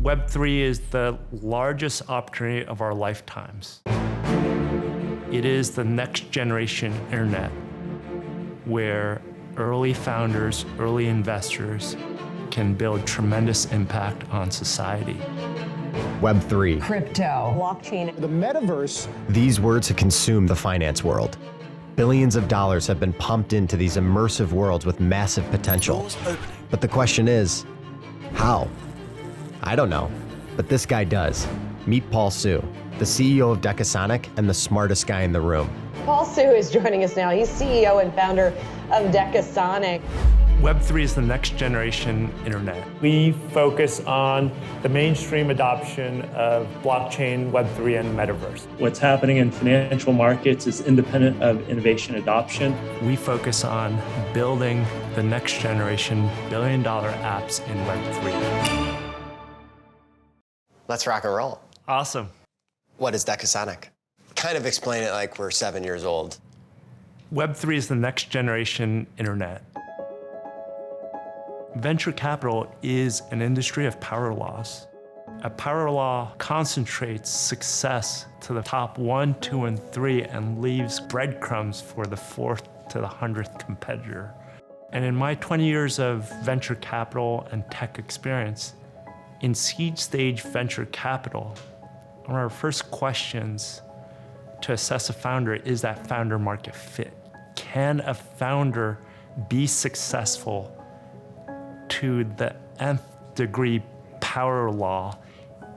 Web3 is the largest opportunity of our lifetimes. It is the next generation internet where early founders, early investors can build tremendous impact on society. Web3. Crypto. Blockchain. The metaverse. These words have consumed the finance world. Billions of dollars have been pumped into these immersive worlds with massive potential. But the question is, how? I don't know, but this guy does. Meet Paul Hsu, the CEO of Decasonic and the smartest guy in the room. Paul Hsu is joining us now. He's CEO and founder of Decasonic. Web3 is the next generation internet. We focus on the mainstream adoption of blockchain, Web3, and metaverse. What's happening in financial markets is independent of innovation adoption. We focus on building the next generation billion-dollar apps in Web3. Let's rock and roll. Awesome. What is Decasonic? Kind of explain it like we're 7 years old. Web3 is the next generation internet. Venture capital is an industry of power laws. A power law concentrates success to the top 1, 2, and 3 and leaves breadcrumbs for the 4th to the 100th competitor. And in my 20 years of venture capital and tech experience, in seed stage venture capital, one of our first questions to assess a founder is that founder market fit. Can a founder be successful to the nth degree power law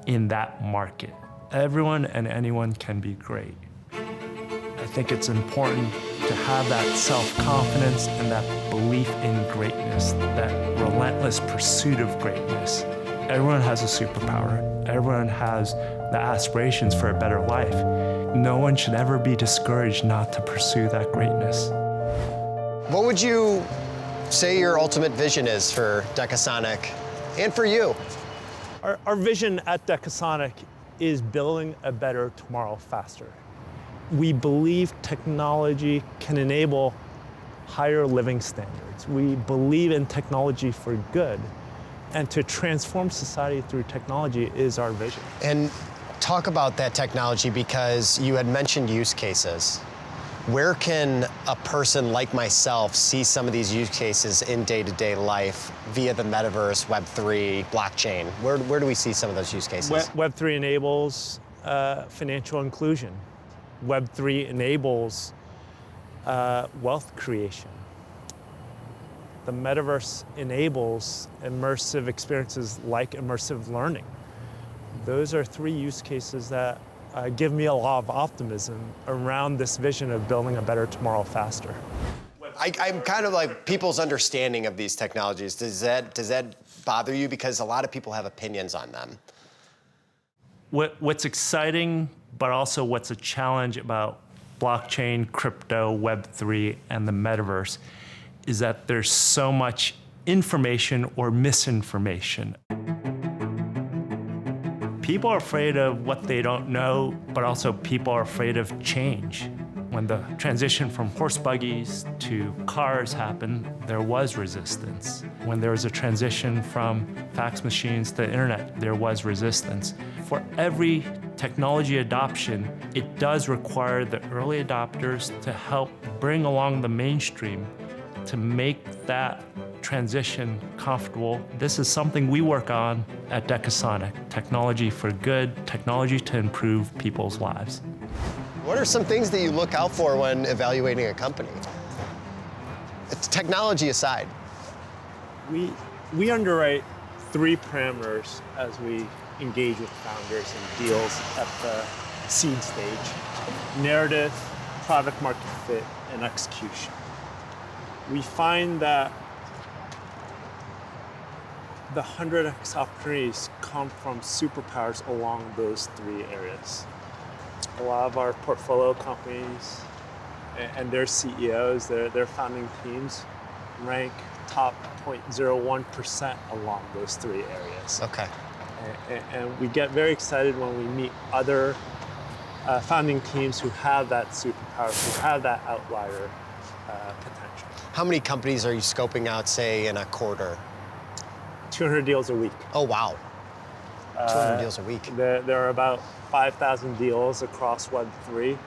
in that market? Everyone and anyone can be great. I think it's important to have that self-confidence and that belief in greatness, that relentless pursuit of greatness. Everyone has a superpower. Everyone has the aspirations for a better life. No one should ever be discouraged not to pursue that greatness. What would you say your ultimate vision is for Decasonic and for you? Our vision at Decasonic is building a better tomorrow faster. We believe technology can enable higher living standards. We believe in technology for good, and to transform society through technology is our vision. And talk about that technology, because you had mentioned use cases. Where can a person like myself see some of these use cases in day-to-day life via the metaverse, Web3, blockchain? Where do we see some of those use cases? Web3 enables financial inclusion. Web3 enables wealth creation. The metaverse enables immersive experiences like immersive learning. Those are 3 use cases that give me a lot of optimism around this vision of building a better tomorrow faster. I'm kind of like people's understanding of these technologies. Does that bother you? Because a lot of people have opinions on them. What's exciting, but also what's a challenge about blockchain, crypto, Web3, and the metaverse is that there's so much information or misinformation. People are afraid of what they don't know, but also people are afraid of change. When the transition from horse buggies to cars happened, there was resistance. When there was a transition from fax machines to the internet, there was resistance. For every technology adoption, it does require the early adopters to help bring along the mainstream to make that transition comfortable. This is something we work on at Decasonic. Technology for good, technology to improve people's lives. What are some things that you look out for when evaluating a company? It's technology aside. We underwrite 3 parameters as we engage with founders and deals at the seed stage: narrative, product market fit, and execution. We find that the 100x opportunities come from superpowers along those 3 areas. A lot of our portfolio companies and their CEOs, their founding teams rank top 0.01% along those 3 areas. Okay. And we get very excited when we meet other founding teams who have that superpower, who have that outlier potential. How many companies are you scoping out, say, in a quarter? 200 deals a week. Oh, wow. 200 deals a week. There are about 5,000 deals across Web3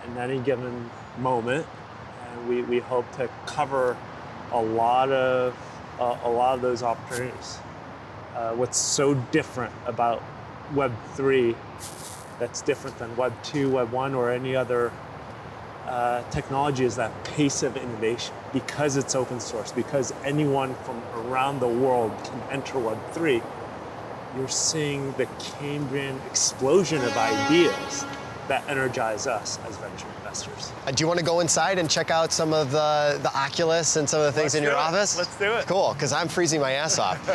in any given moment, and we hope to cover a lot of those opportunities. What's so different about Web3 that's different than Web 2, Web 1, or any other technology is that pace of innovation. Because it's open source, because anyone from around the world can enter Web3, you're seeing the Cambrian explosion of ideas that energize us as venture investors. Do you want to go inside and check out some of the Oculus and some of the things in your office? Let's do it. Cool, because I'm freezing my ass off.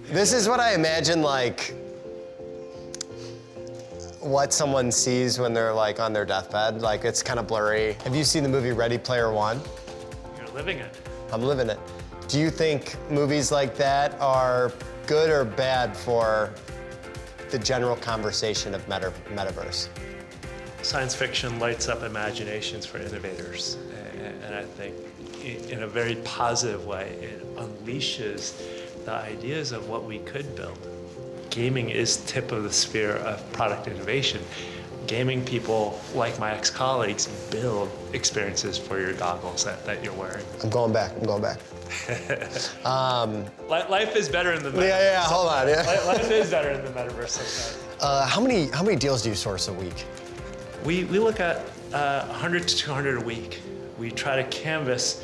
This is what I imagine, like, what someone sees when they're like on their deathbed. Like, it's kind of blurry. Have you seen the movie Ready Player One? You're living it. I'm living it. Do you think movies like that are good or bad for the general conversation of metaverse? Science fiction lights up imaginations for innovators, and I think in a very positive way, it unleashes the ideas of what we could build. Gaming is tip of the sphere of product innovation. Gaming people, like my ex-colleagues, build experiences for your goggles that you're wearing. I'm going back. Life is better in the metaverse. Yeah, hold on. Yeah. Life is better in the metaverse sometimes. How many deals do you source a week? We look at 100 to 200 a week. We try to canvas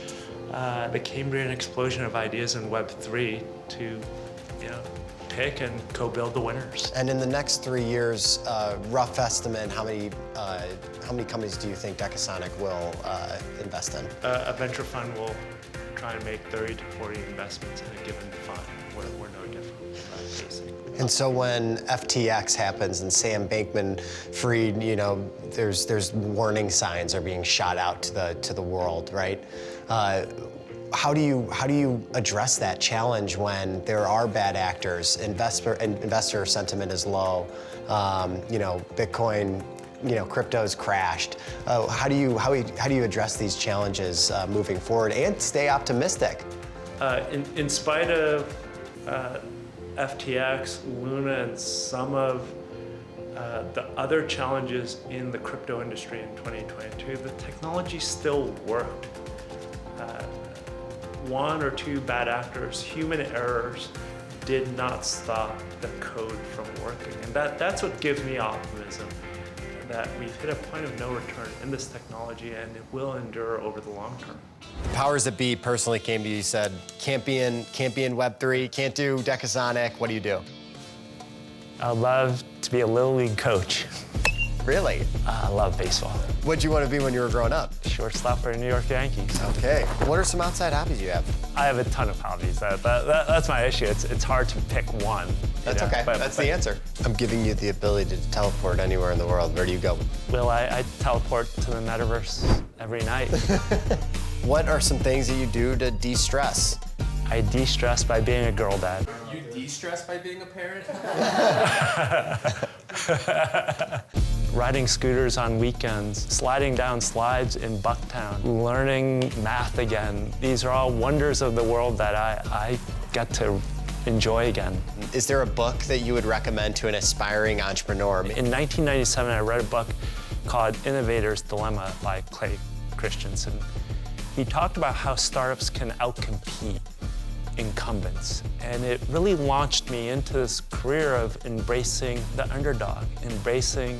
the Cambrian explosion of ideas in Web3 to, pick and co-build the winners. And in the next 3 years, rough estimate, how many companies do you think Decasonic will invest in? A venture fund will try and make 30 to 40 investments in a given fund. We're no different, basically. And so when FTX happens and Sam Bankman-Fried, there's warning signs are being shot out to the world, right? How do you address that challenge when there are bad actors, investor sentiment is low, Bitcoin, crypto's crashed. How do you address these challenges moving forward and stay optimistic? In spite of FTX, Luna, and some of the other challenges in the crypto industry in 2022, the technology still worked. One or two bad actors, human errors, did not stop the code from working. And that's what gives me optimism, that we've hit a point of no return in this technology and it will endure over the long term. The powers that be personally came to you, said, can't be in Web3, can't do Decasonic, what do you do? I'd love to be a Little League coach. Really? I love baseball. What'd you want to be when you were growing up? Shortstop for the New York Yankees. Okay. What are some outside hobbies you have? I have a ton of hobbies. That's my issue. It's hard to pick one. That's okay. That's the answer. I'm giving you the ability to teleport anywhere in the world. Where do you go? Will, I teleport to the metaverse every night. What are some things that you do to de-stress? I de-stress by being a girl dad. You de-stress by being a parent? Riding scooters on weekends, sliding down slides in Bucktown, learning math again. These are all wonders of the world that I get to enjoy again. Is there a book that you would recommend to an aspiring entrepreneur? In 1997, I read a book called Innovator's Dilemma by Clay Christensen. He talked about how startups can outcompete incumbents. And it really launched me into this career of embracing the underdog, embracing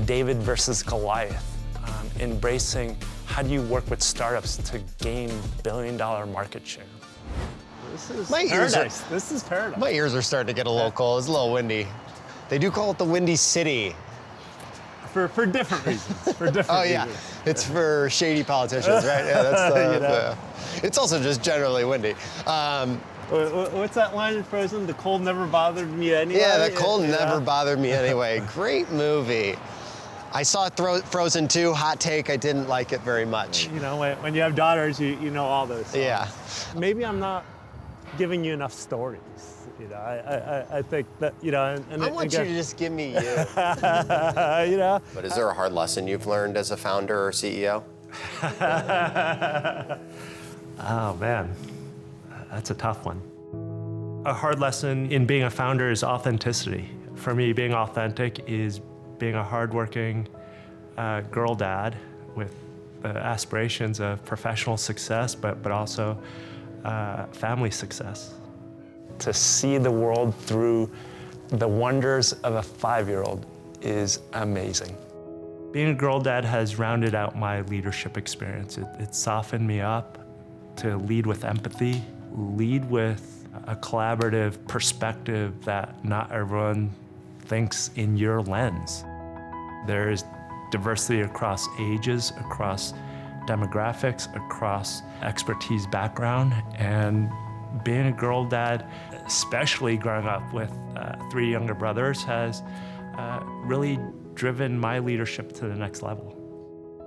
David versus Goliath, embracing how do you work with startups to gain billion-dollar market share. This is My paradise. This is paradise. My ears are starting to get a little cold. It's a little windy. They do call it the Windy City. For different reasons. For different Oh yeah, reasons. it's for shady politicians, right? Yeah, that's it's also just generally windy. What's that line in Frozen? The cold never bothered me anyway. Yeah, the cold never bothered me anyway. Great movie. I saw Frozen 2, hot take, I didn't like it very much. You know, when you have daughters, you know all those songs. Yeah. Maybe I'm not giving you enough stories. You know, I think that, you know, and I want again, you to just give me you. you know. But is there a hard lesson you've learned as a founder or CEO? Oh man, that's a tough one. A hard lesson in being a founder is authenticity. For me, being authentic is being a hardworking girl dad with the aspirations of professional success, but also family success. To see the world through the wonders of a 5-year-old is amazing. Being a girl dad has rounded out my leadership experience. It softened me up to lead with empathy, lead with a collaborative perspective that not everyone thinks in your lens. There's diversity across ages, across demographics, across expertise background, and being a girl dad, especially growing up with 3 younger brothers, has really driven my leadership to the next level.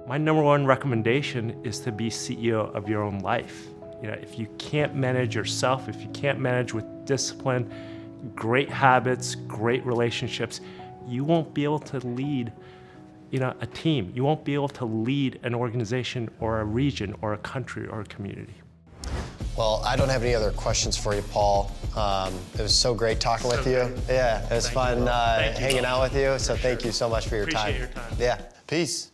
My number one recommendation is to be CEO of your own life. You know, if you can't manage yourself, if you can't manage with discipline, great habits, great relationships, you won't be able to lead a team. You won't be able to lead an organization or a region or a country or a community. Well, I don't have any other questions for you, Paul. It was so great talking with you. Yeah, it was fun hanging out with you. So thank you so much for your time. Appreciate your time. Yeah, peace.